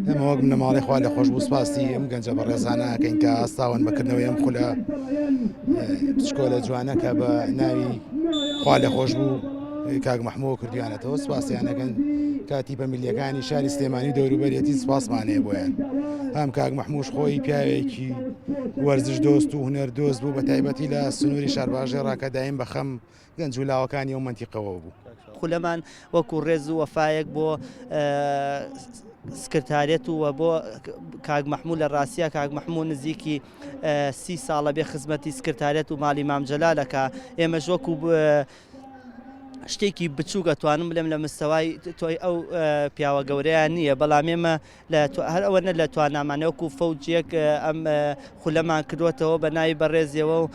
ئەمە وەک منەماڵی خوا لە خۆش بوو سپاسی ئەم گەنجە بە ڕێزانەکەین کە ئاستاون بەکردنەوەی ئەم خولە پچکۆلە جوانەکە بە ناوی خوا لە خۆش بوو کاک مەحموو کردویانەتەوە سپاسیانەکەن کاتی بەمیلیەکانی شاری سلێمانی دەوروبەرێتی سپاسمانەیە بۆیان هەم کاک مەحموش خۆی پیاوێکی وەرزش دۆست و هونەر دۆست بوو بە تایبەتی لە سنووری شارباژێ ڕاکەدایم بە خەم گەنج و لاوەکانی ئەو منتیقەوە بوو. خولەمان وەکو ڕێز و وەفایەک بۆ سکرتارێت و بۆ کاک مەحموو لە ڕاستیە کاک مەحموو نزیکی 30 ساڵە بێ خزمەتی سکرتارێت و ماڵی مام جەلالەکە ئێمەش وەکو شتێکی بچووکە توانم بڵێم لە مستەوای تۆی ئەو پیاوە گەورەیان نییە بەڵام ئێمە هەر ئەوەنە لە توانامانەوەکو فەوجیەک ئەم خولەمان کردوێتەوە بە ناوی بەڕێزیەوە و